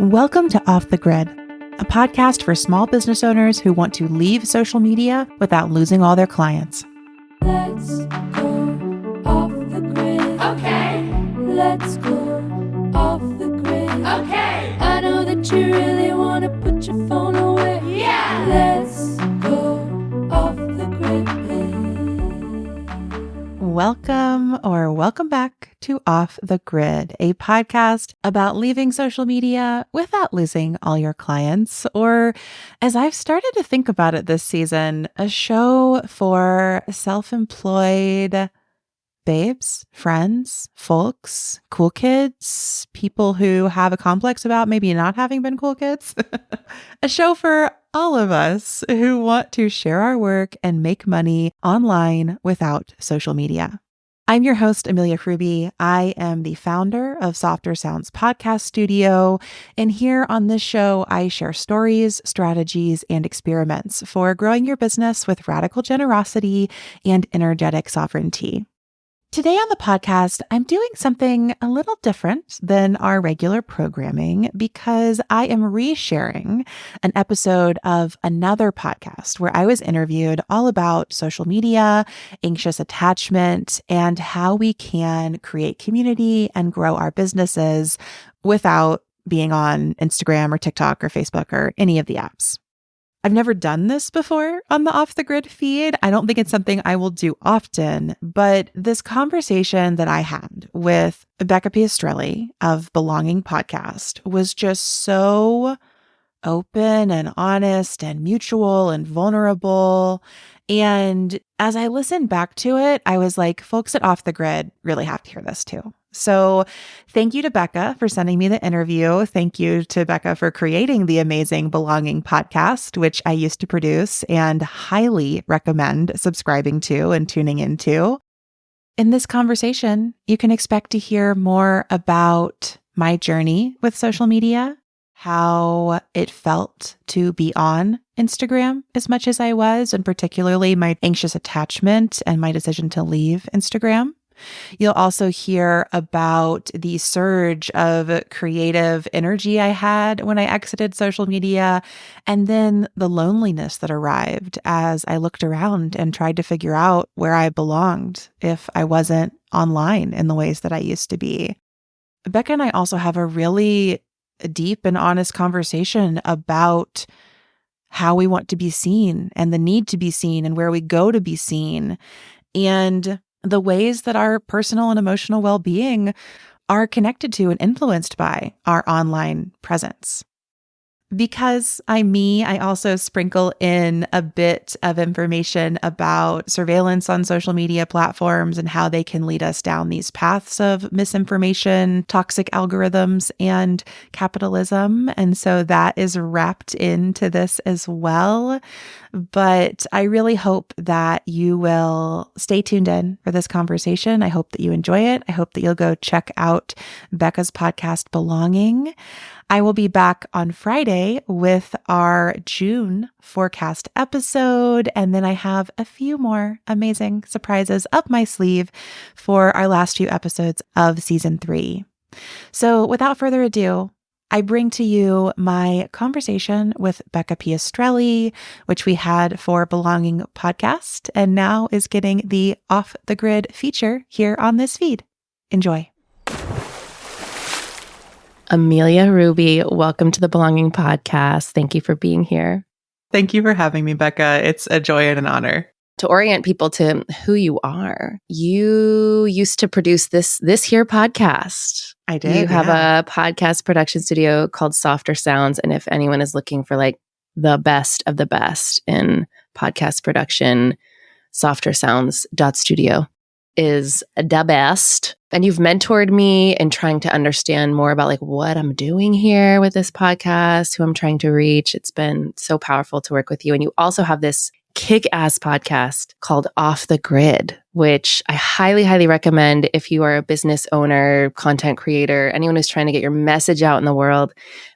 Welcome to Off the Grid, a podcast for small business owners who want to leave social media without losing all their clients. Let's go off the grid. Okay. Let's go off the grid. Okay. I know that you really want to put your phone away. Yeah. Let's go off the grid. Welcome back to Off the Grid, a podcast about leaving social media without losing all your clients, or as I've started to think about it this season, a show for self-employed babes, friends, folks, cool kids, people who have a complex about maybe not having been cool kids. A show for all of us who want to share our work and make money online without social media. I'm your host, Amelia Ruby. I am the founder of Softer Sounds Podcast Studio. And here on this show, I share stories, strategies, and experiments for growing your business with radical generosity and energetic sovereignty. Today on the podcast, I'm doing something a little different than our regular programming because I am resharing an episode of another podcast where I was interviewed all about social media, anxious attachment, and how we can create community and grow our businesses without being on Instagram or TikTok or Facebook or any of the apps. I've never done this before on the Off the Grid feed. I don't think it's something I will do often, but this conversation that I had with Becca Piastrelli of Belonging Podcast was just so open and honest and mutual and vulnerable. And as I listened back to it, I was like, folks at Off the Grid really have to hear this too. So thank you to Becca for sending me the interview. Thank you to Becca for creating the amazing Belonging podcast, which I used to produce and highly recommend subscribing to and tuning into. In this conversation, you can expect to hear more about my journey with social media, how it felt to be on Instagram as much as I was, and particularly my anxious attachment and my decision to leave Instagram. You'll also hear about the surge of creative energy I had when I exited social media, and then the loneliness that arrived as I looked around and tried to figure out where I belonged if I wasn't online in the ways that I used to be. Becca and I also have a really deep and honest conversation about how we want to be seen and the need to be seen and where we go to be seen, and the ways that our personal and emotional well-being are connected to and influenced by our online presence. Because I'm me, I also sprinkle in a bit of information about surveillance on social media platforms and how they can lead us down these paths of misinformation, toxic algorithms, and capitalism. And so that is wrapped into this as well. But I really hope that you will stay tuned in for this conversation. I hope that you enjoy it. I hope that you'll go check out Becca's podcast, Belonging. I will be back on Friday with our June forecast episode, and then I have a few more amazing surprises up my sleeve for our last few episodes of season 3. So without further ado, I bring to you my conversation with Becca Piastrelli, which we had for Belonging Podcast, and now is getting the Off the Grid feature here on this feed. Enjoy. Amelia Ruby, welcome to the Belonging Podcast. Thank you for being here. Thank you for having me, Becca. It's a joy and an honor. To orient people to who you are, you used to produce this here podcast. I did. You have a podcast production studio called Softer Sounds. And if anyone is looking for like the best of the best in podcast production, softersounds.studio is the best. And you've mentored me in trying to understand more about like what I'm doing here with this podcast, who I'm trying to reach. It's been so powerful to work with you. And you also have this kick-ass podcast called Off the Grid, which I highly, highly recommend if you are a business owner, content creator, anyone who's trying to get your message out in the world,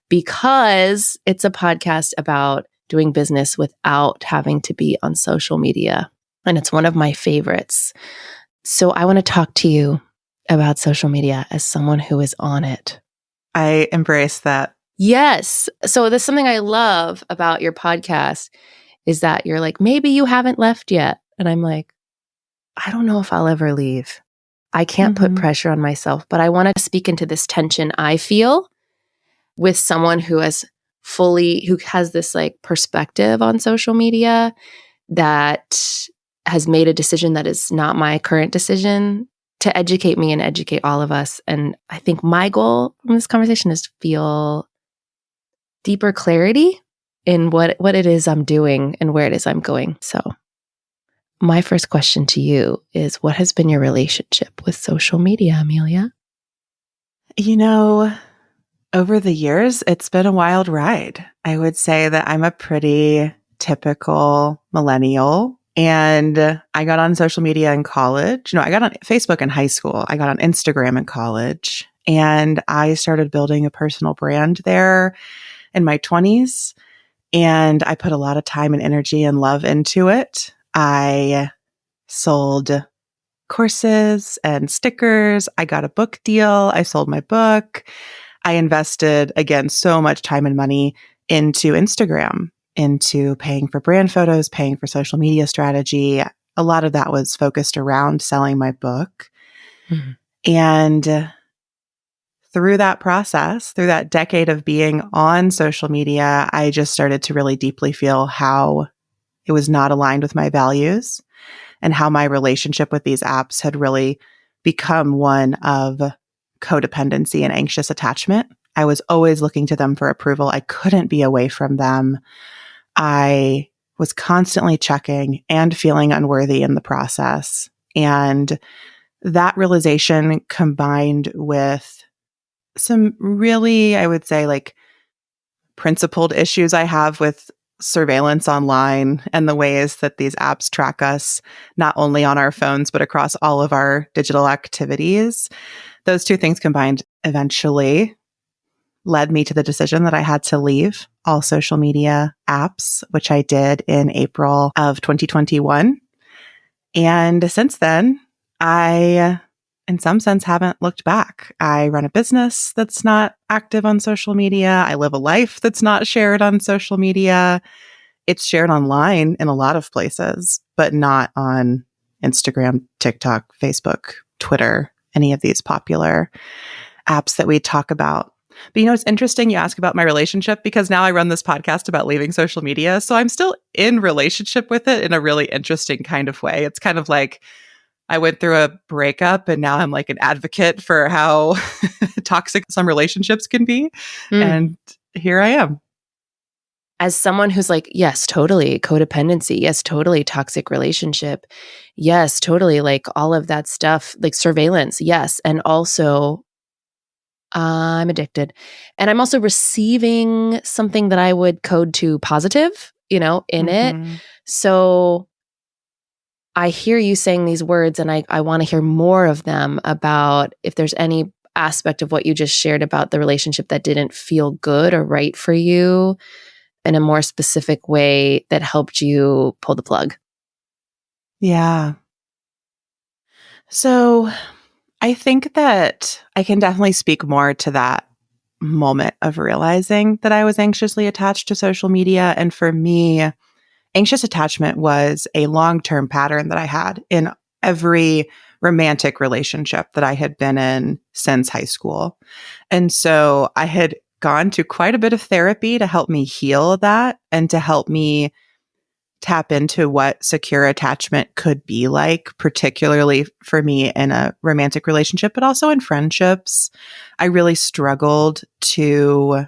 because it's a podcast about doing business without having to be on social media. And it's one of my favorites. So I want to talk to you about social media as someone who is on it. I embrace that Yes. So that's something I love about your podcast is that you're like, maybe you haven't left yet. And I'm like, I don't know if I'll ever leave. I can't put pressure on myself, but I want to speak into this tension I feel with someone who has this like perspective on social media that has made a decision that is not my current decision to educate me and educate all of us. And I think my goal from this conversation is to feel deeper clarity in what it is I'm doing and where it is I'm going. So my first question to you is, what has been your relationship with social media, Amelia? You know, over the years, it's been a wild ride. I would say that I'm a pretty typical millennial. And I got on social media in college. I got on Facebook in high school. I got on Instagram in college. And I started building a personal brand there in my 20s. And I put a lot of time and energy and love into it. I sold courses and stickers. I got a book deal. I sold my book. I invested, again, so much time and money into Instagram, into paying for brand photos, paying for social media strategy. A lot of that was focused around selling my book. Mm-hmm. And through that process, through that decade of being on social media, I just started to really deeply feel how it was not aligned with my values and how my relationship with these apps had really become one of codependency and anxious attachment. I was always looking to them for approval. I couldn't be away from them. I was constantly checking and feeling unworthy in the process. And that realization combined with some really, I would say, like principled issues I have with surveillance online and the ways that these apps track us, not only on our phones, but across all of our digital activities. Those two things combined eventually led me to the decision that I had to leave all social media apps, which I did in April of 2021. And since then, I, in some sense, haven't looked back. I run a business that's not active on social media. I live a life that's not shared on social media. It's shared online in a lot of places, but not on Instagram, TikTok, Facebook, Twitter, any of these popular apps that we talk about. But it's interesting you ask about my relationship because now I run this podcast about leaving social media. So I'm still in relationship with it in a really interesting kind of way. It's kind of like I went through a breakup and now I'm like an advocate for how toxic some relationships can be. And here I am. As someone who's like, yes, totally codependency. Yes, totally toxic relationship. Yes, totally like all of that stuff, like surveillance. Yes. And also, I'm addicted. And I'm also receiving something that I would code to positive, in it. So I hear you saying these words and I want to hear more of them about if there's any aspect of what you just shared about the relationship that didn't feel good or right for you in a more specific way that helped you pull the plug. Yeah. So I think that I can definitely speak more to that moment of realizing that I was anxiously attached to social media. And for me, anxious attachment was a long-term pattern that I had in every romantic relationship that I had been in since high school. And so I had gone to quite a bit of therapy to help me heal that and to help me tap into what secure attachment could be like, particularly for me in a romantic relationship, but also in friendships. I really struggled to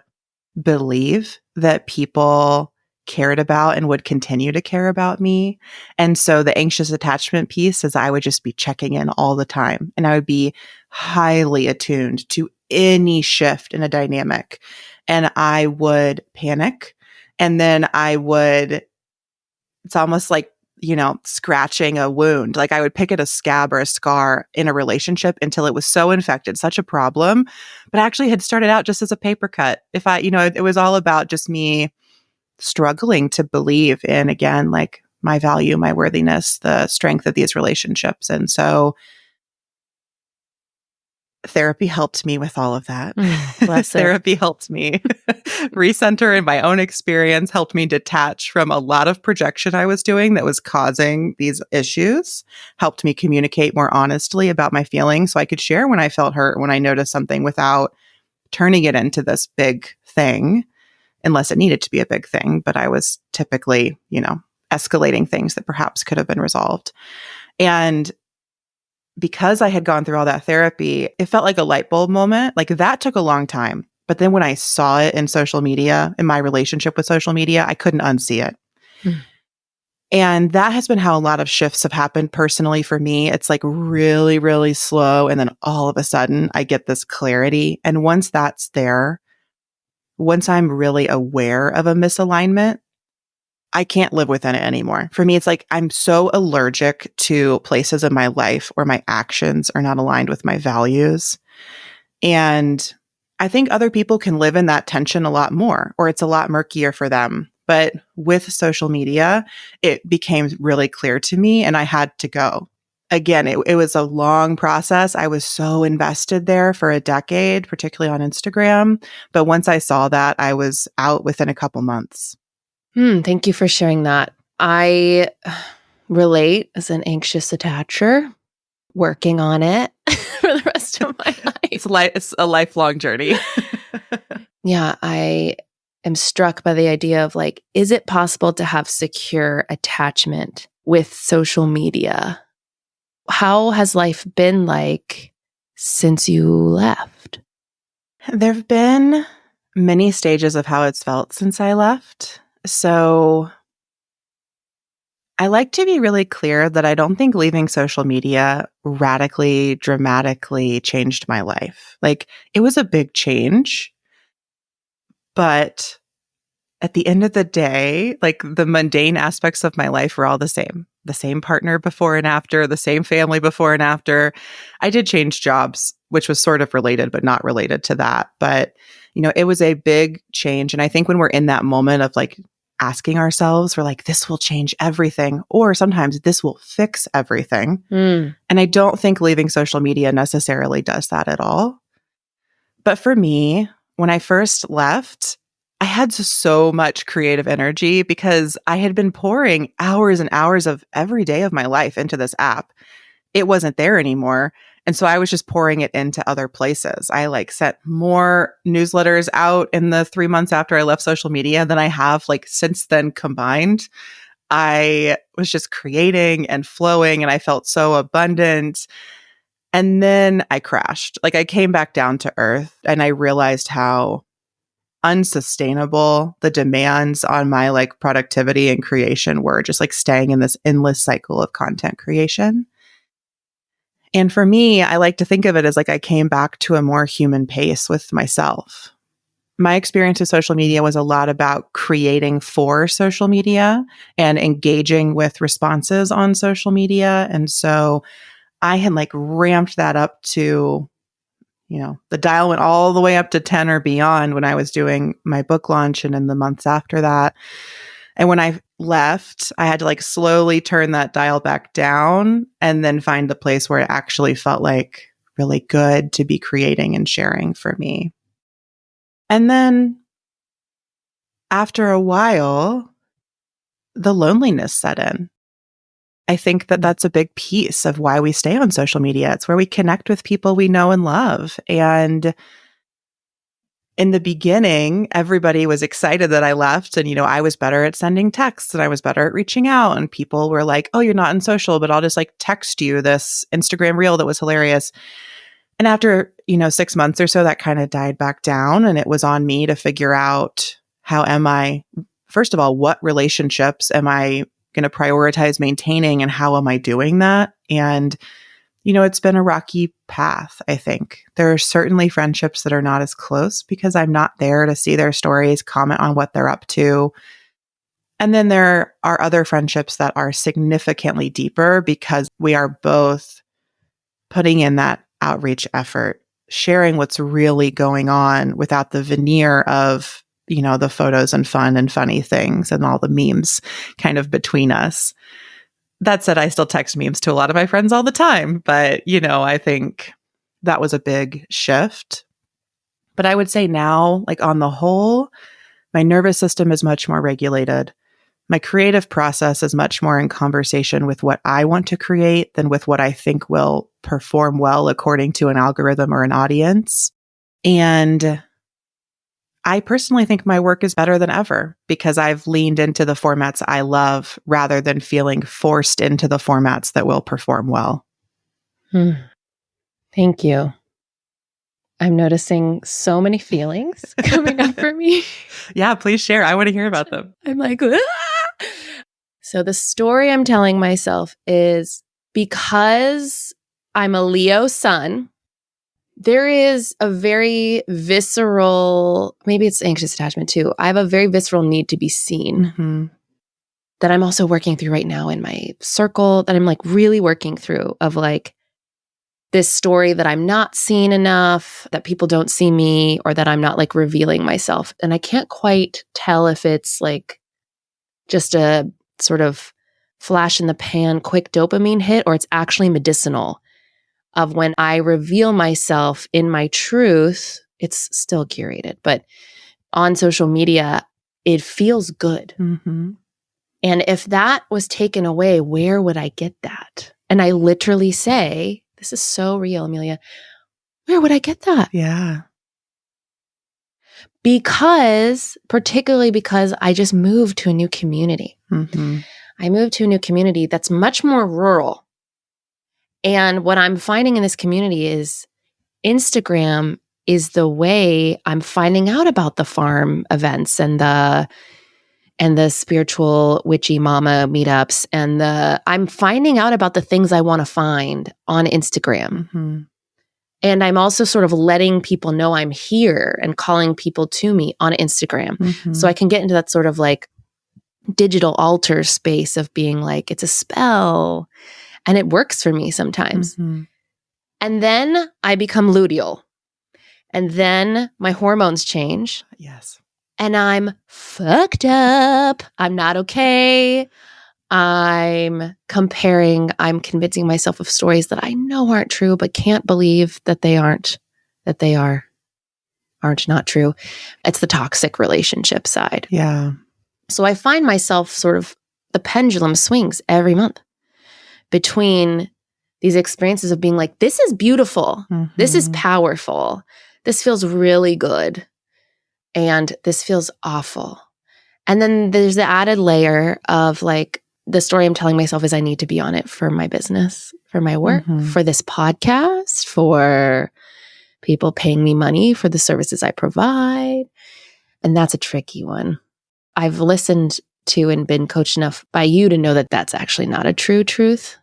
believe that people cared about and would continue to care about me. And so the anxious attachment piece is I would just be checking in all the time and I would be highly attuned to any shift in a dynamic. And I would panic. And then it's almost like, scratching a wound. Like I would pick at a scab or a scar in a relationship until it was so infected, such a problem. But I actually had started out just as a paper cut. It was all about just me struggling to believe in, again, like my value, my worthiness, the strength of these relationships. And so Therapy helped me with all of that. Bless it. Therapy helped me recenter in my own experience, helped me detach from a lot of projection I was doing that was causing these issues, helped me communicate more honestly about my feelings so I could share when I felt hurt, when I noticed something without turning it into this big thing, unless it needed to be a big thing. But I was typically, escalating things that perhaps could have been resolved. And because I had gone through all that therapy, it felt like a light bulb moment. Like that took a long time. But then when I saw it in social media, in my relationship with social media, I couldn't unsee it. And that has been how a lot of shifts have happened personally for me. It's like really, really slow. And then all of a sudden I get this clarity. And once that's there, once I'm really aware of a misalignment, I can't live within it anymore. For me, it's like I'm so allergic to places in my life where my actions are not aligned with my values. And I think other people can live in that tension a lot more, or it's a lot murkier for them. But with social media, it became really clear to me and I had to go. Again, it was a long process. I was so invested there for a decade, particularly on Instagram. But once I saw that, I was out within a couple months. Thank you for sharing that. I relate as an anxious attacher, working on it for the rest of my life. It's a lifelong journey. Yeah, I am struck by the idea of like, is it possible to have secure attachment with social media? How has life been like since you left? There have been many stages of how it's felt since I left. So I like to be really clear that I don't think leaving social media radically, dramatically changed my life. Like it was a big change, but at the end of the day, like the mundane aspects of my life were all the same. The same partner before and after, the same family before and after. I did change jobs, which was sort of related, but not related to that. But, it was a big change. And I think when we're in that moment of like asking ourselves, we're like, this will change everything, or sometimes this will fix everything. And I don't think leaving social media necessarily does that at all. But for me, when I first left, I had so much creative energy because I had been pouring hours and hours of every day of my life into this app. It wasn't there anymore. And so I was just pouring it into other places. I sent more newsletters out in the 3 months after I left social media than I have since then combined. I was just creating and flowing and I felt so abundant. And then I crashed. I came back down to earth and I realized how unsustainable the demands on my productivity and creation were, just staying in this endless cycle of content creation. And for me, I like to think of it as I came back to a more human pace with myself. My experience with social media was a lot about creating for social media and engaging with responses on social media. And so I had ramped that up to, the dial went all the way up to 10 or beyond when I was doing my book launch and in the months after that. And when I left, I had to slowly turn that dial back down and then find the place where it actually felt really good to be creating and sharing for me. And then after a while, the loneliness set in. I think that that's a big piece of why we stay on social media. It's where we connect with people we know and love. And in the beginning, everybody was excited that I left. And, I was better at sending texts and I was better at reaching out. And people were like, oh, you're not in social, but I'll just text you this Instagram reel that was hilarious. And after, 6 months or so, that kind of died back down. And it was on me to figure out first of all, what relationships am I going to prioritize maintaining and how am I doing that? And it's been a rocky path, I think. There are certainly friendships that are not as close because I'm not there to see their stories, comment on what they're up to. And then there are other friendships that are significantly deeper because we are both putting in that outreach effort, sharing what's really going on without the veneer of, the photos and fun and funny things and all the memes kind of between us. That said, I still text memes to a lot of my friends all the time. But, I think that was a big shift. But I would say now, like on the whole, my nervous system is much more regulated. My creative process is much more in conversation with what I want to create than with what I think will perform well according to an algorithm or an audience. And I personally think my work is better than ever because I've leaned into the formats I love rather than feeling forced into the formats that will perform well. Thank you. I'm noticing so many feelings coming up for me. Yeah, please share. I want to hear about them. I'm like, "Ah!" So the story I'm telling myself is because I'm a Leo sun, there is a very visceral, maybe it's anxious attachment too. I have a very visceral need to be seen that I'm also working through right now in my circle, that I'm like really working through of like this story that I'm not seen enough, that people don't see me, or that I'm not like revealing myself. And I can't quite tell if it's like just a sort of flash in the pan, quick dopamine hit, or it's actually medicinal of when I reveal myself in my truth. It's still curated, but on social media, it feels good. Mm-hmm. And if that was taken away, where would I get that? And I literally say, this is so real, Amelia. Where would I get that? Yeah. Particularly because I just moved to a new community. Mm-hmm. I moved to a new community that's much more rural. And what I'm finding in this community is Instagram is the way I'm finding out about the farm events and the spiritual witchy mama meetups, and I'm finding out about the things I want to find on Instagram. Mm-hmm. And I'm also sort of letting people know I'm here and calling people to me on Instagram. Mm-hmm. So I can get into that sort of like digital altar space of being like, it's a spell. And it works for me sometimes. Mm-hmm. And then I become luteal. And then my hormones change. Yes. And I'm fucked up. I'm not okay. I'm convincing myself of stories that I know aren't true, but can't believe that they aren't not true. It's the toxic relationship side. Yeah. So I find myself sort of, the pendulum swings every month between these experiences of being like, this is beautiful. Mm-hmm. This is powerful. This feels really good. And this feels awful. And then there's the added layer of like, the story I'm telling myself is I need to be on it for my business, for my work, for this podcast, for people paying me money for the services I provide. And that's a tricky one. I've listened to and been coached enough by you to know that that's actually not a true truth,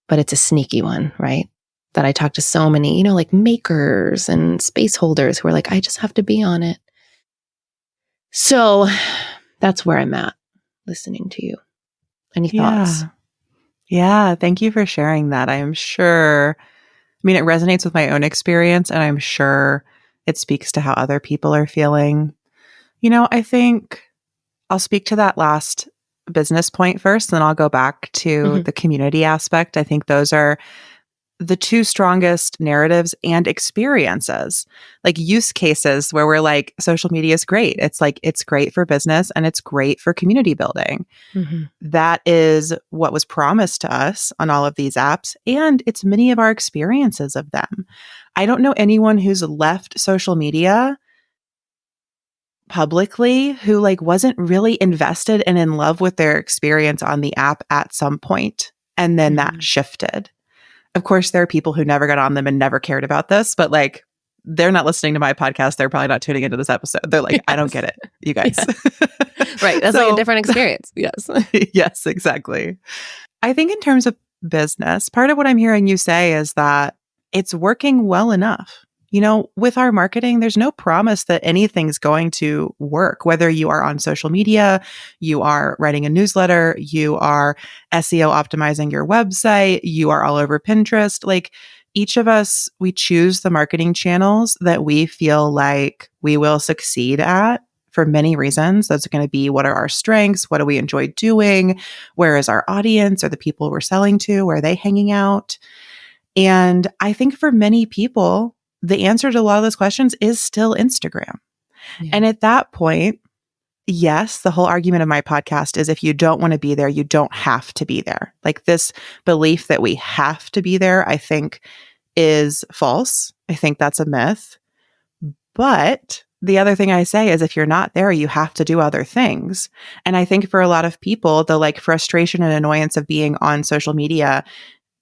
but it's a sneaky one, right? That I talk to so many, like makers and space holders who are like, I just have to be on it. So that's where I'm at listening to you. Any thoughts? Yeah. Thank you for sharing that. I am sure, it resonates with my own experience, and I'm sure it speaks to how other people are feeling. I think I'll speak to that last business point first, then I'll go back to the community aspect. I think those are the two strongest narratives and experiences, like use cases where we're like, social media is great. It's like, it's great for business and it's great for community building. Mm-hmm. That is what was promised to us on all of these apps. And it's many of our experiences of them. I don't know anyone who's left social media publicly who like wasn't really invested and in love with their experience on the app at some point. And then that shifted. Of course, there are people who never got on them and never cared about this, but like, they're not listening to my podcast. They're probably not tuning into this episode. They're like, I don't get it, you guys. Right. That's like a different experience. Yes. Yes, exactly. I think in terms of business, part of what I'm hearing you say is that it's working well enough. With our marketing, there's no promise that anything's going to work, whether you are on social media, you are writing a newsletter, you are SEO optimizing your website, you are all over Pinterest. Like each of us, we choose the marketing channels that we feel like we will succeed at for many reasons. That's going to be, what are our strengths? What do we enjoy doing? Where is our audience or the people we're selling to? Where are they hanging out? And I think for many people, the answer to a lot of those questions is still Instagram. Yeah. And at that point, yes, the whole argument of my podcast is if you don't want to be there, you don't have to be there. Like this belief that we have to be there, I think is false. I think that's a myth. But the other thing I say is if you're not there, you have to do other things. And I think for a lot of people, the like frustration and annoyance of being on social media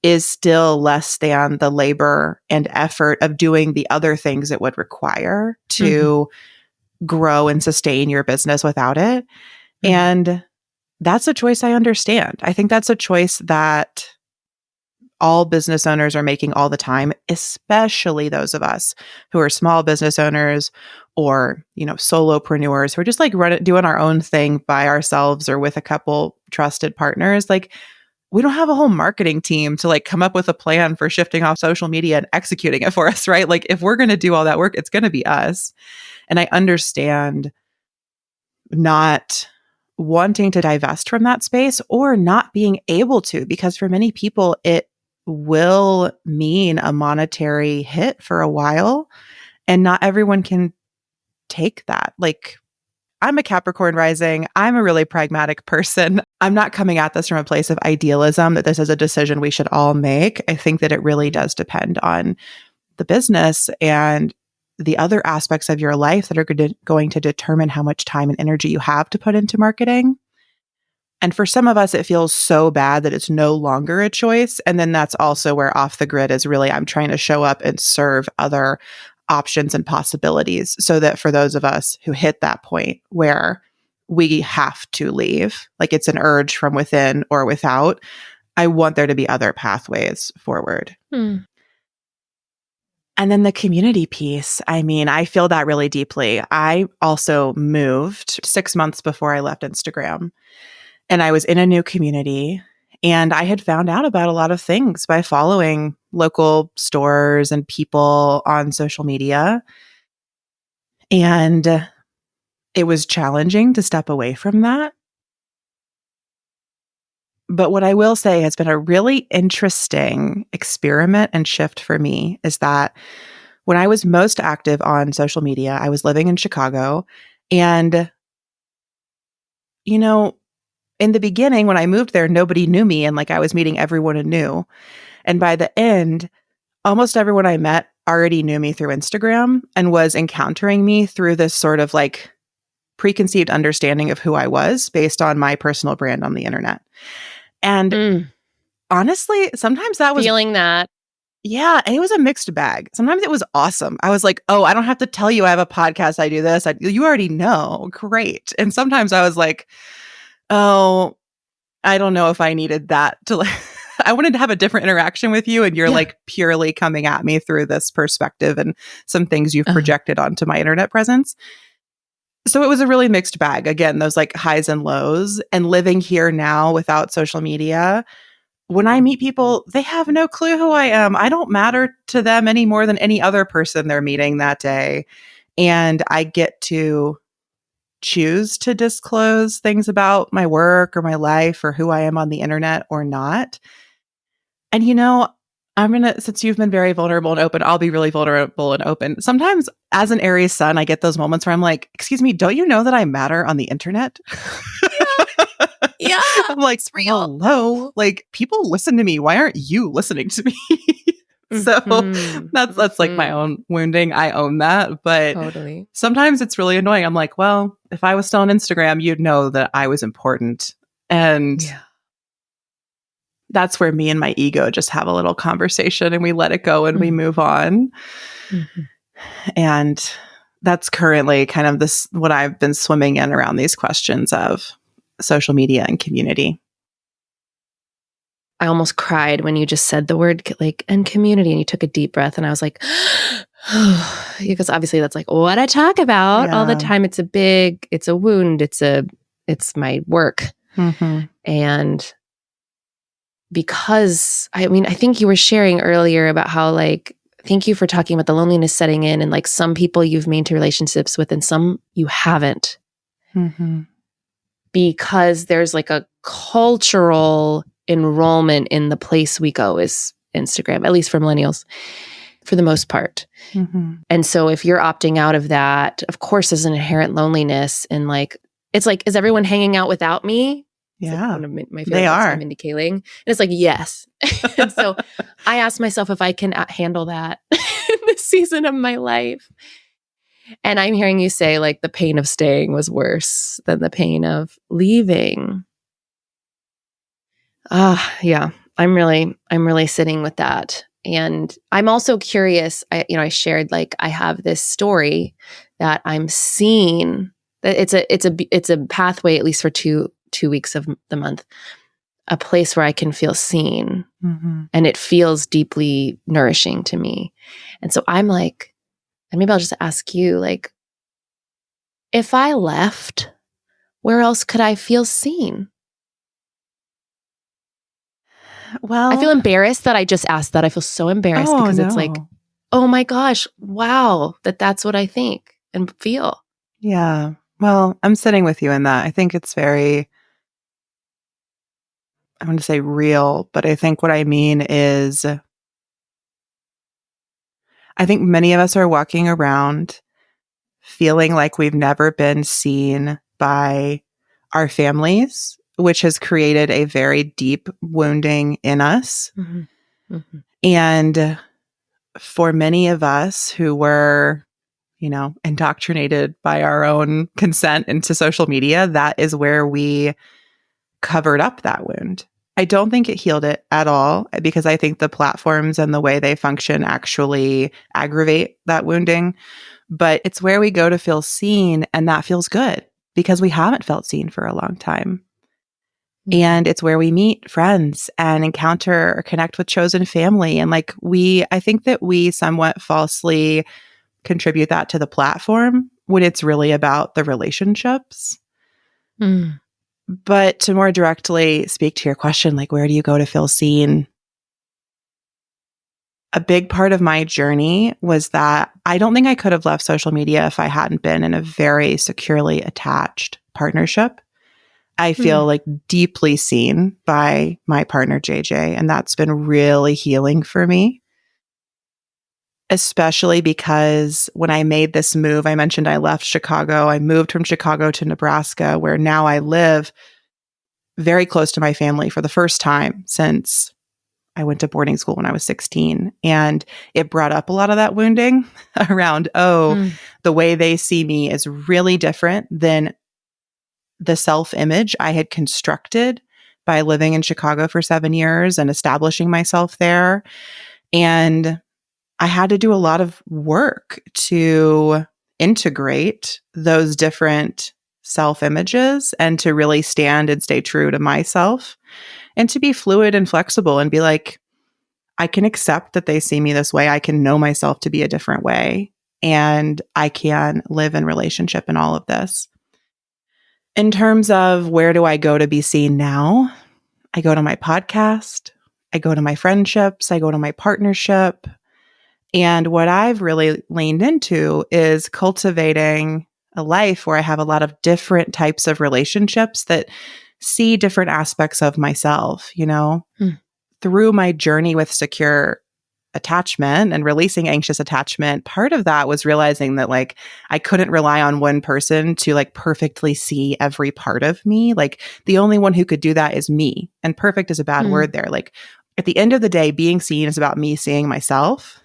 is still less than the labor and effort of doing the other things it would require to grow and sustain your business without it. And that's a choice I understand. I think that's a choice that all business owners are making all the time, especially those of us who are small business owners or, solopreneurs who are just like doing our own thing by ourselves or with a couple trusted partners. Like, we don't have a whole marketing team to like come up with a plan for shifting off social media and executing it for us, right? Like, if we're going to do all that work, it's going to be us. And I understand not wanting to divest from that space or not being able to, because for many people, it will mean a monetary hit for a while. And not everyone can take that. Like, I'm a Capricorn rising. I'm a really pragmatic person. I'm not coming at this from a place of idealism that this is a decision we should all make. I think that it really does depend on the business and the other aspects of your life that are going to determine how much time and energy you have to put into marketing. And for some of us, it feels so bad that it's no longer a choice. And then that's also where off the grid is really, I'm trying to show up and serve other options and possibilities so that for those of us who hit that point where we have to leave, like it's an urge from within or without, I want there to be other pathways forward. And then the community piece, I mean, I feel that really deeply. I also moved 6 months before I left Instagram. And I was in a new community and I had found out about a lot of things by following local stores and people on social media. And it was challenging to step away from that. But what I will say has been a really interesting experiment and shift for me is that when I was most active on social media, I was living in Chicago. And, in the beginning, when I moved there, nobody knew me and like I was meeting everyone anew. And by the end, almost everyone I met already knew me through Instagram and was encountering me through this sort of like preconceived understanding of who I was based on my personal brand on the internet. And honestly, sometimes that was feeling that. Yeah, and it was a mixed bag. Sometimes it was awesome. I was like, oh, I don't have to tell you I have a podcast, I do this. You already know. Great. And sometimes I was like, oh, I don't know if I needed that to like, I wanted to have a different interaction with you. And you're like purely coming at me through this perspective and some things you've projected onto my internet presence. So it was a really mixed bag. Again, those like highs and lows. And living here now without social media, when I meet people, they have no clue who I am. I don't matter to them any more than any other person they're meeting that day. And I get to choose to disclose things about my work or my life or who I am on the internet or not. And since you've been very vulnerable and open, I'll be really vulnerable and open. Sometimes as an Aries sun, I get those moments where I'm like, excuse me, don't you know that I matter on the internet? Yeah. I'm like, hello, like people listen to me. Why aren't you listening to me? So that's like my own wounding. I own that. But totally. Sometimes it's really annoying. I'm like, well, if I was still on Instagram, you'd know that I was important. And that's where me and my ego just have a little conversation and we let it go and we move on. And that's currently kind of what I've been swimming in around these questions of social media and community. I almost cried when you just said the word like and community and you took a deep breath and I was like, because obviously that's like what I talk about all the time. It's a wound. It's my work. And because I think you were sharing earlier about how like, thank you for talking about the loneliness setting in and like some people you've maintained relationships with and some you haven't. Because there's like a cultural enrollment in the place we go is Instagram, at least for millennials, for the most part. Mm-hmm. And so if you're opting out of that, of course, there's an inherent loneliness. And like, it's like, is everyone hanging out without me? It's like Yeah, one of my they favorite books by are. Mindy Kaling. And it's like, yes. And so I asked myself if I can handle that in this season of my life. And I'm hearing you say like the pain of staying was worse than the pain of leaving. Yeah, I'm really sitting with that. And I'm also curious, I shared like I have this story that I'm seeing that it's a pathway, at least for two weeks of the month, a place where I can feel seen. Mm-hmm. And it feels deeply nourishing to me. And so I'm like, and maybe I'll just ask you, like, if I left, where else could I feel seen? Well, I feel embarrassed that I just asked that. I feel so embarrassed because it's like, oh my gosh, wow, that's what I think and feel. Yeah. Well, I'm sitting with you in that. I think it's very, I want to say real, but I think what I mean is, I think many of us are walking around feeling like we've never been seen by our families, which has created a very deep wounding in us. Mm-hmm. Mm-hmm. And for many of us who were, indoctrinated by our own consent into social media, that is where we covered up that wound. I don't think it healed it at all because I think the platforms and the way they function actually aggravate that wounding. But it's where we go to feel seen, and that feels good because we haven't felt seen for a long time. Mm-hmm. And it's where we meet friends and encounter or connect with chosen family. And like I think that we somewhat falsely contribute that to the platform when it's really about the relationships. Mm. But to more directly speak to your question, like, where do you go to feel seen? A big part of my journey was that I don't think I could have left social media if I hadn't been in a very securely attached partnership. I feel like deeply seen by my partner, JJ, and that's been really healing for me. Especially because when I made this move, I mentioned I left Chicago. I moved from Chicago to Nebraska, where now I live very close to my family for the first time since I went to boarding school when I was 16. And it brought up a lot of that wounding around, the way they see me is really different than the self-image I had constructed by living in Chicago for 7 years and establishing myself there. And I had to do a lot of work to integrate those different self-images and to really stand and stay true to myself and to be fluid and flexible and be like, I can accept that they see me this way. I can know myself to be a different way, and I can live in relationship in all of this. In terms of where do I go to be seen now? I go to my podcast. I go to my friendships. I go to my partnership. And what I've really leaned into is cultivating a life where I have a lot of different types of relationships that see different aspects of myself, through my journey with secure attachment and releasing anxious attachment. Part of that was realizing that like I couldn't rely on one person to like perfectly see every part of me. Like the only one who could do that is me. And perfect is a bad word there. Like at the end of the day, being seen is about me seeing myself.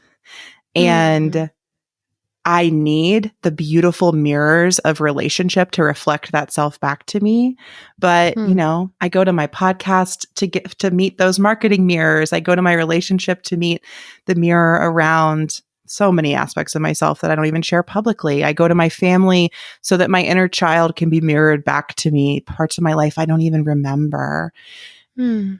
And I need the beautiful mirrors of relationship to reflect that self back to me. But, I go to my podcast to meet those marketing mirrors. I go to my relationship to meet the mirror around so many aspects of myself that I don't even share publicly. I go to my family so that my inner child can be mirrored back to me, parts of my life I don't even remember.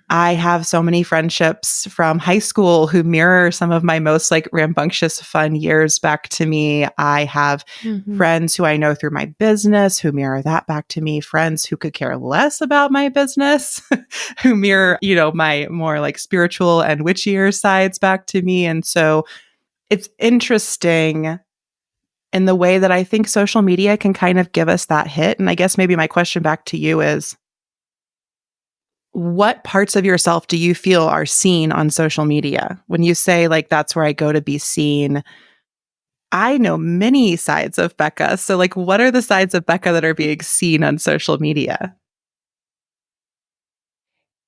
I have so many friendships from high school who mirror some of my most like rambunctious fun years back to me. I have friends who I know through my business who mirror that back to me, friends who could care less about my business, who mirror, my more like spiritual and witchier sides back to me. And so it's interesting in the way that I think social media can kind of give us that hit. And I guess maybe my question back to you is, what parts of yourself do you feel are seen on social media? When you say like, that's where I go to be seen, I know many sides of Becca. So like, what are the sides of Becca that are being seen on social media?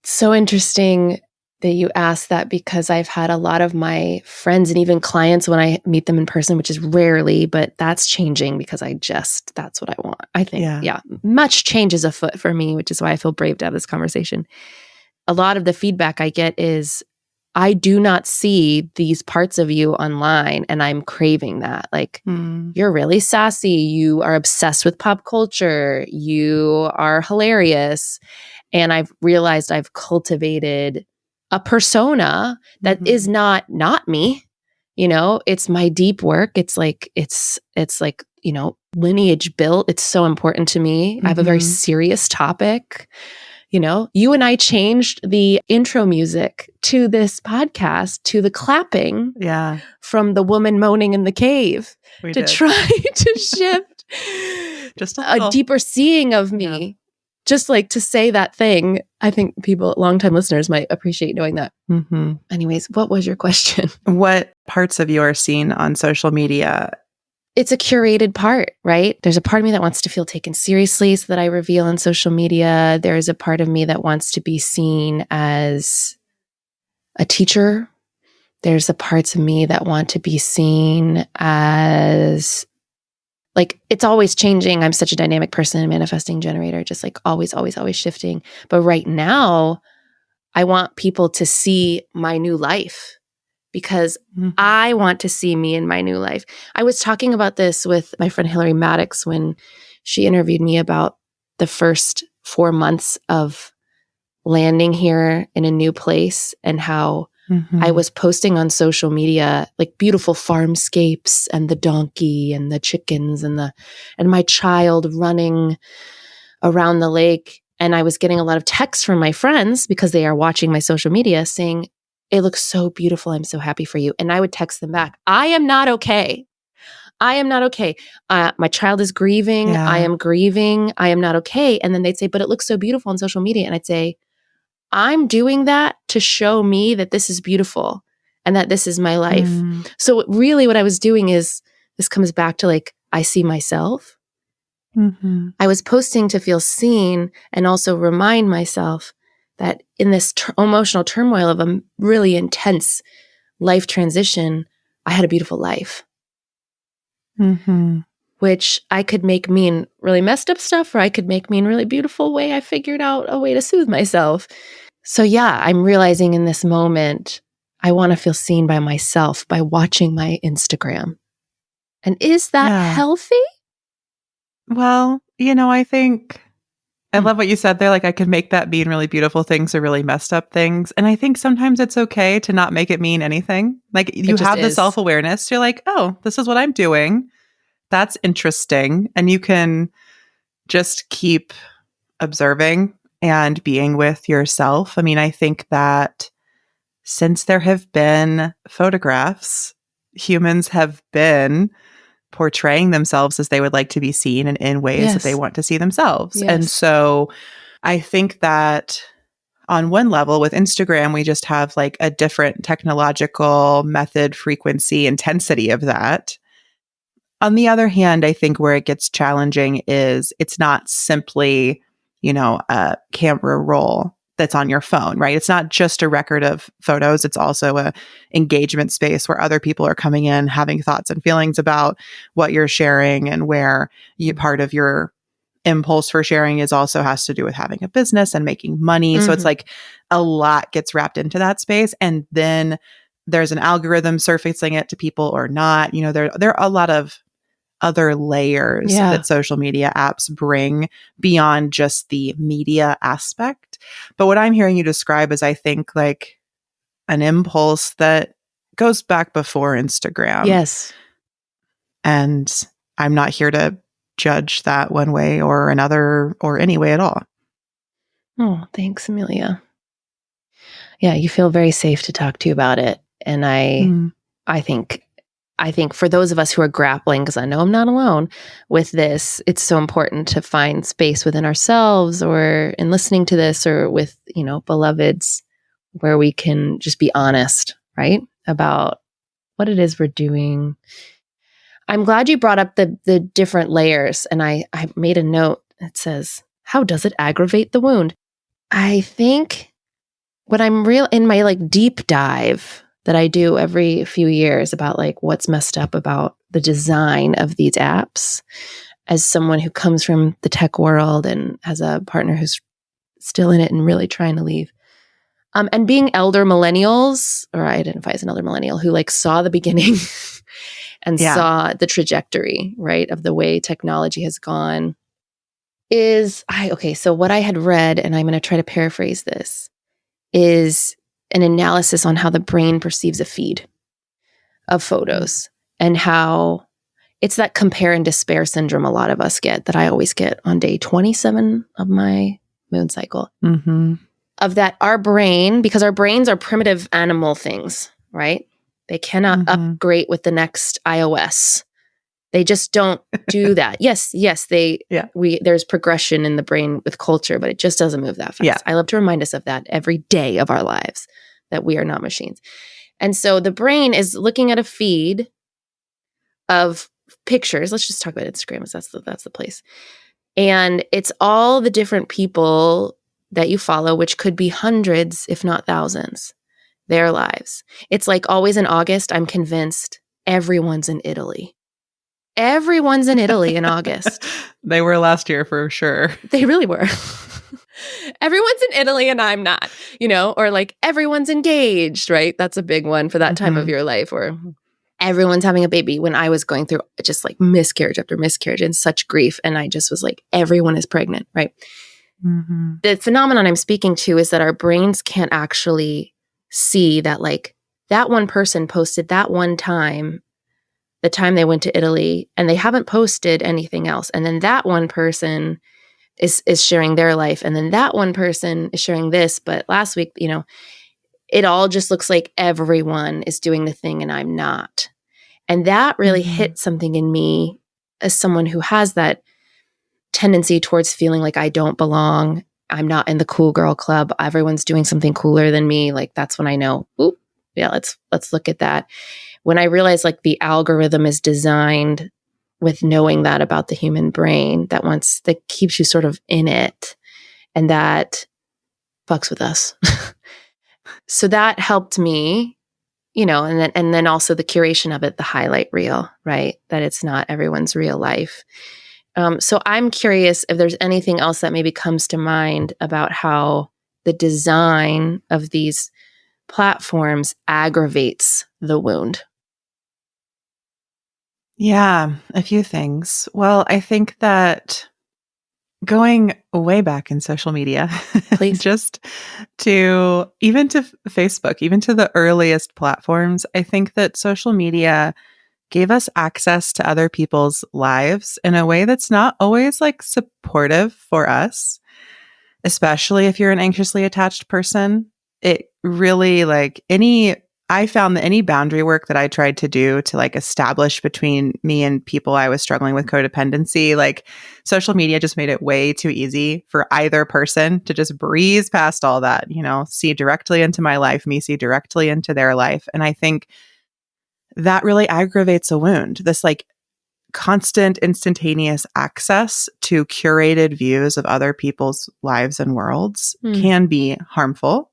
So interesting that you asked that, because I've had a lot of my friends and even clients when I meet them in person, which is rarely, but that's changing because that's what I want. I think, yeah, much change is afoot for me, which is why I feel brave to have this conversation. A lot of the feedback I get is, I do not see these parts of you online, and I'm craving that. Like, you're really sassy. You are obsessed with pop culture. You are hilarious. And I've realized I've cultivated a persona that is not me. You know, it's my deep work. It's like, you know, lineage built. It's so important to me. I have a very serious topic. You know, you and I changed the intro music to this podcast to the clapping from the woman moaning in the cave try to shift just a deeper seeing of me. Yeah. Just like to say that thing. I think longtime listeners might appreciate knowing that. Anyways, what was your question? What parts of you are seen on social media? It's a curated part, right? There's a part of me that wants to feel taken seriously so that I reveal on social media. There's a part of me that wants to be seen as a teacher. There's the parts of me that want to be seen as, like, it's always changing. I'm such a dynamic person, a manifesting generator, just like always, always, always shifting. But right now, I want people to see my new life, because I want to see me in my new life. I was talking about this with my friend Hillary Maddox when she interviewed me about the first 4 months of landing here in a new place, and how I was posting on social media like beautiful farmscapes and the donkey and the chickens and my child running around the lake. And I was getting a lot of texts from my friends, because they are watching my social media, saying, "It looks so beautiful. I'm so happy for you." And I would text them back, "I am not okay. I am not okay. My child is grieving. Yeah. I am grieving. I am not okay." And then they'd say, "But it looks so beautiful on social media." And I'd say, I'm doing that to show me that this is beautiful and that this is my life. So really what I was doing is, this comes back to like, I see myself. I was posting to feel seen, and also remind myself that in this emotional turmoil of a really intense life transition, I had a beautiful life. Which I could make mean really messed up stuff, or I could make mean really beautiful way. I figured out a way to soothe myself. So yeah, I'm realizing in this moment, I want to feel seen by myself by watching my Instagram. And is that healthy? Well, you know, I think I love what you said there. Like, I could make that mean really beautiful things or really messed up things. And I think sometimes it's okay to not make it mean anything. Like, you have the self-awareness. You're like, oh, this is what I'm doing. That's interesting. And you can just keep observing and being with yourself. I mean, I think that since there have been photographs, humans have been portraying themselves as they would like to be seen and in ways that they want to see themselves. And so I think that on one level with Instagram, we just have like a different technological method, frequency, intensity of that. On the other hand, I think where it gets challenging is it's not simply, you know, a camera roll that's on your phone, right? It's not just a record of photos. It's also a engagement space where other people are coming in, having thoughts and feelings about what you're sharing, and where part of your impulse for sharing is also has to do with having a business and making money. So it's like a lot gets wrapped into that space. And then there's an algorithm surfacing it to people or not. You know, there are a lot of other layers that social media apps bring beyond just the media aspect. But what I'm hearing you describe is, I think, like an impulse that goes back before Instagram. Yes. And I'm not here to judge that one way or another or any way at all. Oh, thanks, Amelia. Yeah, you feel very safe to talk to about it. And I think I think for those of us who are grappling, because I know I'm not alone with this, it's so important to find space within ourselves or in listening to this or with, beloveds where we can just be honest, right? About what it is we're doing. I'm glad you brought up the different layers. And I made a note that says, how does it aggravate the wound? I think when I'm in my deep dive that I do every few years about what's messed up about the design of these apps, as someone who comes from the tech world and has a partner who's still in it and really trying to leave. And being elder millennials, or I identify as an elder millennial who saw the beginning and saw the trajectory, right, of the way technology has gone so what I had read, and I'm going to try to paraphrase this, is an analysis on how the brain perceives a feed of photos and how it's that compare and despair syndrome a lot of us get, that I always get on day 27 of my moon cycle. Mm-hmm. Of that our brain, because our brains are primitive animal things, right? They cannot upgrade with the next iOS. They just don't do that. Yes, there's progression in the brain with culture, but it just doesn't move that fast. Yeah. I love to remind us of that every day of our lives, that we are not machines. And so the brain is looking at a feed of pictures. Let's just talk about Instagram, because that's the place. And it's all the different people that you follow, which could be hundreds, if not thousands, their lives. It's always in August, I'm convinced everyone's in Italy. Everyone's in Italy in August. They were last year for sure. They really were. Everyone's in Italy and I'm not, or everyone's engaged, right? That's a big one for that time of your life. Or everyone's having a baby, when I was going through just miscarriage after miscarriage and such grief. And I just was everyone is pregnant, right? Mm-hmm. The phenomenon I'm speaking to is that our brains can't actually see that that one person posted that one time, the time they went to Italy, and they haven't posted anything else. And then that one person is sharing their life. And then that one person is sharing this. But last week, it all just looks like everyone is doing the thing and I'm not. And that really hit something in me as someone who has that tendency towards feeling like I don't belong. I'm not in the cool girl club. Everyone's doing something cooler than me. That's when I know, oop, yeah, let's look at that. When I realized the algorithm is designed with knowing that about the human brain, that keeps you sort of in it, and that fucks with us. So that helped me, and then also the curation of it, the highlight reel, right? That it's not everyone's real life. So I'm curious if there's anything else that maybe comes to mind about how the design of these platforms aggravates the wound. Yeah, a few things. Well, I think that going way back in social media, Please. just to Facebook, even to the earliest platforms, I think that social media gave us access to other people's lives in a way that's not always supportive for us, especially if you're an anxiously attached person. It really I found that any boundary work that I tried to do to establish between me and people I was struggling with codependency, social media just made it way too easy for either person to just breeze past all that, see directly into my life, me see directly into their life. And I think that really aggravates a wound. This constant instantaneous access to curated views of other people's lives and worlds can be harmful.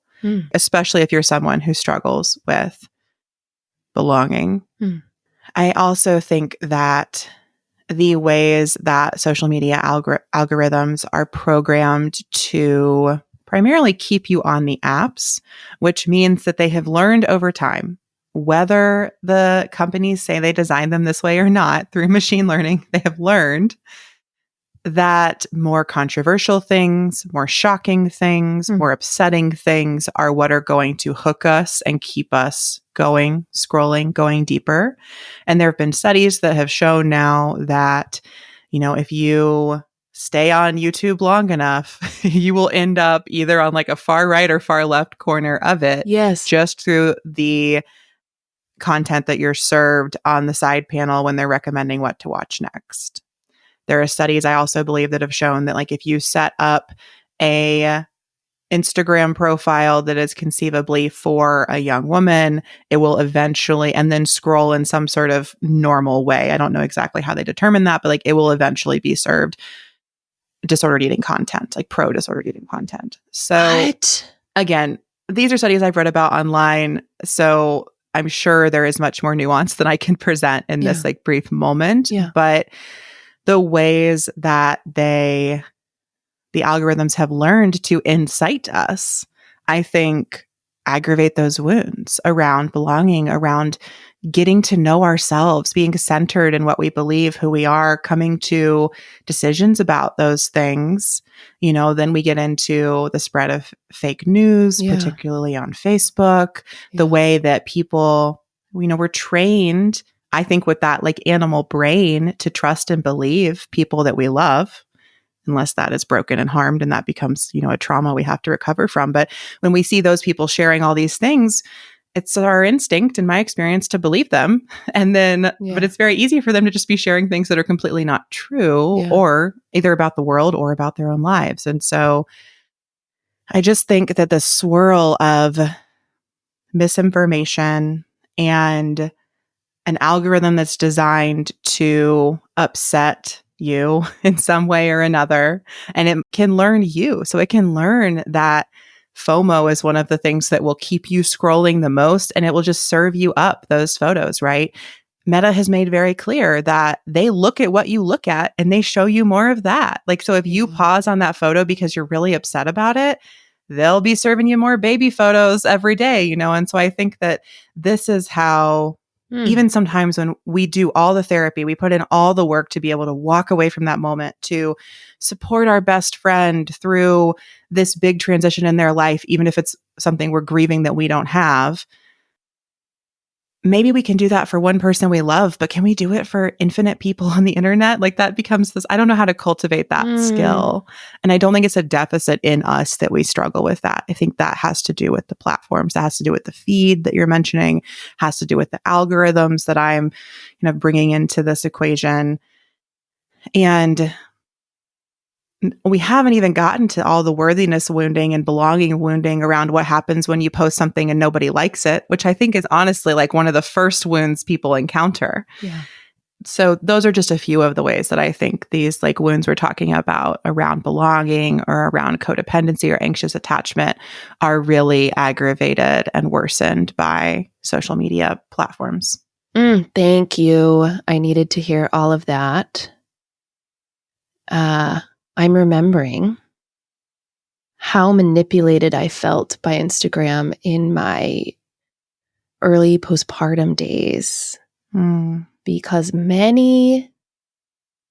Especially if you're someone who struggles with belonging. I also think that the ways that social media algorithms are programmed to primarily keep you on the apps, which means that they have learned over time, whether the companies say they designed them this way or not, through machine learning, they have learned that more controversial things, more shocking things, more upsetting things are what are going to hook us and keep us going, scrolling, going deeper. And there have been studies that have shown now that, if you stay on YouTube long enough, you will end up either on a far right or far left corner of it. Yes. Just through the content that you're served on the side panel when they're recommending what to watch next. There are studies I also believe that have shown that like if you set up a Instagram profile that is conceivably for a young woman, it will eventually, and then scroll in some sort of normal way. I don't know exactly how they determine that, but like it will eventually be served disordered eating content, like pro disordered eating content. So What? again, these are studies I've read about online. So I'm sure there is much more nuance than I can present in this like brief moment. Yeah. But the ways that the algorithms have learned to incite us, I think, aggravate those wounds around belonging, around getting to know ourselves, being centered in what we believe, who we are, coming to decisions about those things. You know, then we get into the spread of fake news, particularly on Facebook, the way that people, you know, we're trained, I think, with that like animal brain to trust and believe people that we love, unless that is broken and harmed and that becomes, you know, a trauma we have to recover from. But when we see those people sharing all these things, it's our instinct, in my experience, to believe them. And then, but it's very easy for them to just be sharing things that are completely not true, or either about the world or about their own lives. And so I just think that the swirl of misinformation and an algorithm that's designed to upset you in some way or another, and it can learn you. So it can learn that FOMO is one of the things that will keep you scrolling the most, and it will just serve you up those photos, right? Meta has made very clear that they look at what you look at and they show you more of that. Like, so if you pause on that photo because you're really upset about it, they'll be serving you more baby photos every day, you know? And so I think that this is how, even sometimes when we do all the therapy, we put in all the work to be able to walk away from that moment, to support our best friend through this big transition in their life, even if it's something we're grieving that we don't have. Maybe we can do that for one person we love, but can we do it for infinite people on the internet? Like that becomes this, I don't know how to cultivate that skill. And I don't think it's a deficit in us that we struggle with that. I think that has to do with the platforms, that has to do with the feed that you're mentioning, has to do with the algorithms that I'm, you know, bringing into this equation. And we haven't even gotten to all the worthiness wounding and belonging wounding around what happens when you post something and nobody likes it, which I think is honestly like one of the first wounds people encounter. Yeah. So those are just a few of the ways that I think these like wounds we're talking about around belonging or around codependency or anxious attachment are really aggravated and worsened by social media platforms. Thank you. I needed to hear all of that. I'm remembering how manipulated I felt by Instagram in my early postpartum days, because many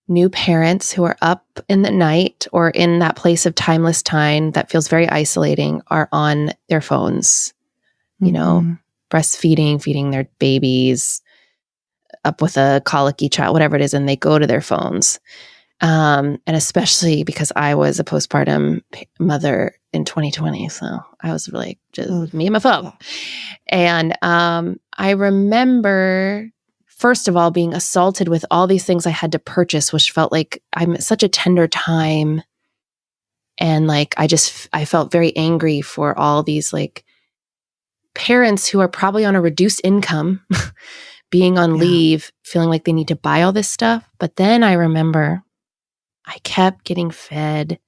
new parents who are up in the night or in that place of timeless time that feels very isolating are on their phones, you know, breastfeeding, feeding their babies, up with a colicky child, whatever it is, and they go to their phones. And especially because I was a postpartum mother in 2020. So I was really just me and my phone. And I remember, first of all, being assaulted with all these things I had to purchase, which felt like I'm at such a tender time. And like, I felt very angry for all these like parents who are probably on a reduced income, being on leave, feeling like they need to buy all this stuff. But then I remember I kept getting fed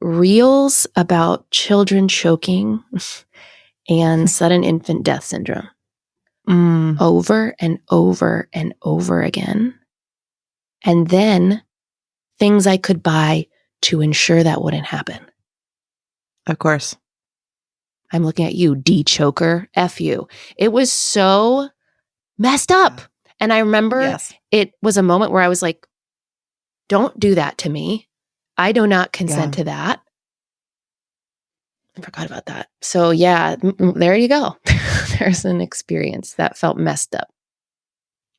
reels about children choking and sudden infant death syndrome over and over and over again. And then things I could buy to ensure that wouldn't happen. Of course. I'm looking at you, D-choker, F you. It was so messed up. And I remember it was a moment where I was like, don't do that to me. I do not consent to that. I forgot about that. So yeah, there you go. There's an experience that felt messed up.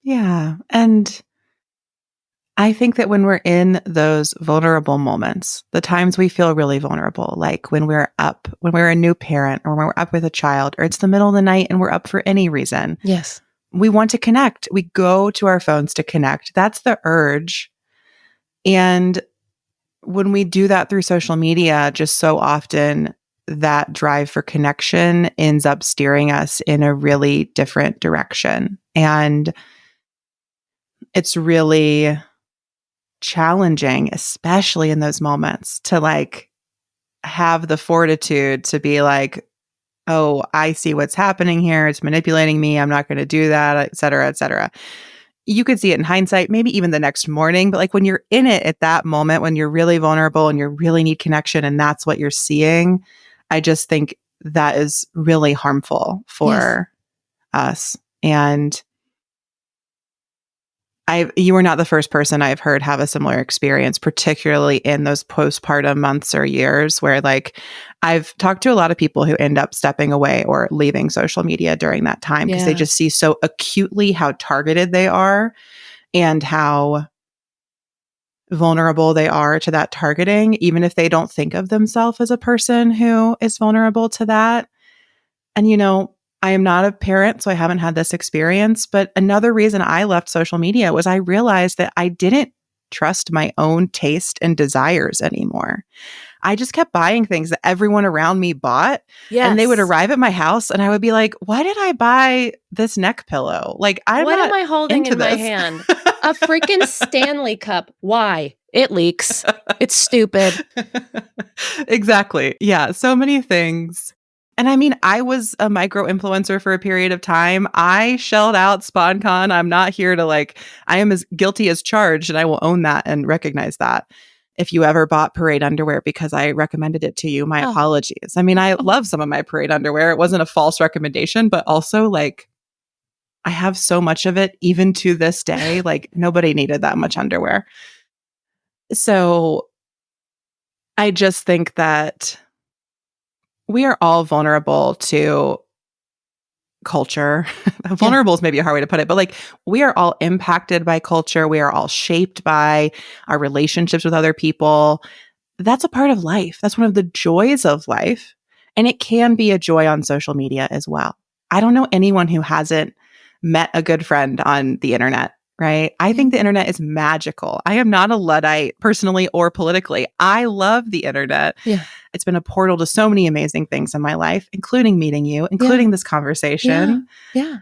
Yeah. And I think that when we're in those vulnerable moments, the times we feel really vulnerable, like when we're a new parent or when we're up with a child, or it's the middle of the night and we're up for any reason. Yes. We want to connect. We go to our phones to connect. That's the urge. And when we do that through social media, just so often that drive for connection ends up steering us in a really different direction. And it's really challenging, especially in those moments, to like have the fortitude to be like, oh, I see what's happening here. It's manipulating me. I'm not going to do that, et cetera, et cetera. You could see it in hindsight, maybe even the next morning. But like when you're in it at that moment, when you're really vulnerable and you really need connection and that's what you're seeing, I just think that is really harmful for us. And you are not the first person I've heard have a similar experience, particularly in those postpartum months or years where like I've talked to a lot of people who end up stepping away or leaving social media during that time because they just see so acutely how targeted they are and how vulnerable they are to that targeting, even if they don't think of themselves as a person who is vulnerable to that. And, I am not a parent, so I haven't had this experience. But another reason I left social media was I realized that I didn't trust my own taste and desires anymore. I just kept buying things that everyone around me bought. Yes. And they would arrive at my house and I would be like, why did I buy this neck pillow? Like, what am I holding in my hand? A freaking Stanley cup. Why? It leaks. It's stupid. Exactly. Yeah. So many things. And I mean, I was a micro influencer for a period of time. I shelled out SpawnCon. I'm not here to I am as guilty as charged, and I will own that and recognize that. If you ever bought parade underwear because I recommended it to you, my apologies. I mean, I love some of my parade underwear. It wasn't a false recommendation, but also I have so much of it even to this day. Nobody needed that much underwear. So I just think that we are all vulnerable to culture. Vulnerable is maybe a hard way to put it, but we are all impacted by culture. We are all shaped by our relationships with other people. That's a part of life. That's one of the joys of life. And it can be a joy on social media as well. I don't know anyone who hasn't met a good friend on the internet, right? I think the internet is magical. I am not a Luddite personally or politically. I love the internet. Yeah. It's been a portal to so many amazing things in my life, including meeting you, including this conversation. Yeah.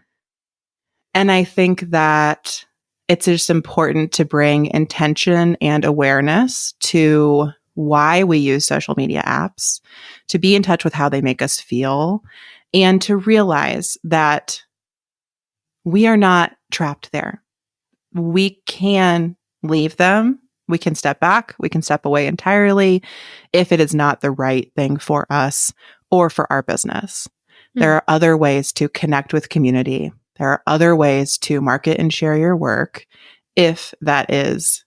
And I think that it's just important to bring intention and awareness to why we use social media apps, to be in touch with how they make us feel, and to realize that we are not trapped there. We can leave them. We can step back. We can step away entirely if it is not the right thing for us or for our business. There are other ways to connect with community. There are other ways to market and share your work if that is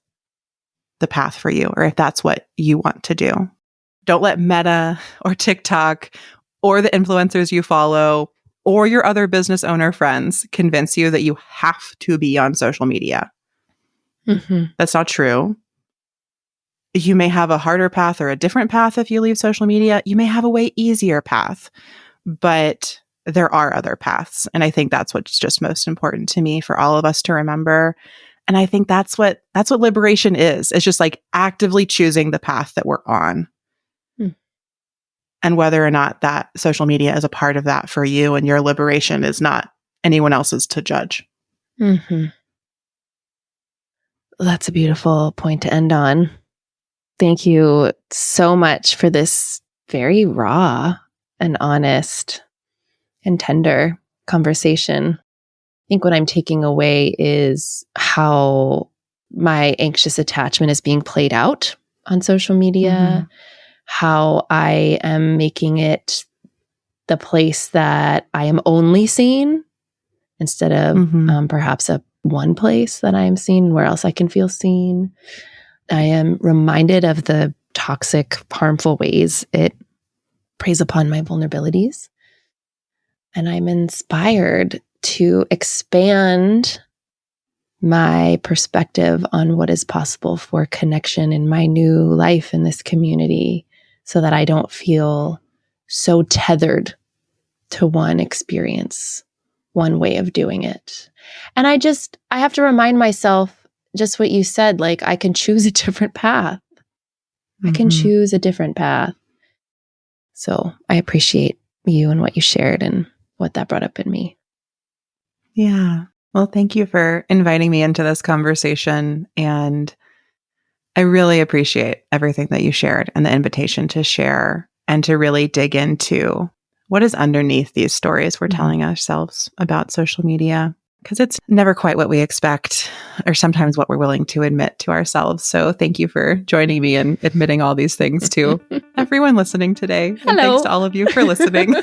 the path for you or if that's what you want to do. Don't let Meta or TikTok or the influencers you follow or your other business owner friends convince you that you have to be on social media. That's not true. You may have a harder path or a different path if you leave social media. You may have a way easier path, but there are other paths. And I think that's what's just most important to me for all of us to remember. And I think that's what liberation is. It's just actively choosing the path that we're on. And whether or not that social media is a part of that for you and your liberation is not anyone else's to judge. That's a beautiful point to end on. Thank you so much for this very raw and honest and tender conversation. I think what I'm taking away is how my anxious attachment is being played out on social media, how I am making it the place that I am only seen instead of perhaps one place that I am seen where else I can feel seen. I am reminded of the toxic, harmful ways it preys upon my vulnerabilities. And I'm inspired to expand my perspective on what is possible for connection in my new life in this community so that I don't feel so tethered to one experience, one way of doing it. And I have to remind myself just what you said, like I can choose a different path. I can choose a different path. So I appreciate you and what you shared and what that brought up in me. Yeah. Well, thank you for inviting me into this conversation. And I really appreciate everything that you shared and the invitation to share and to really dig into what is underneath these stories we're telling ourselves about social media. Because it's never quite what we expect, or sometimes what we're willing to admit to ourselves. So thank you for joining me and admitting all these things to everyone listening today. And Hello. thanks to all of you for listening.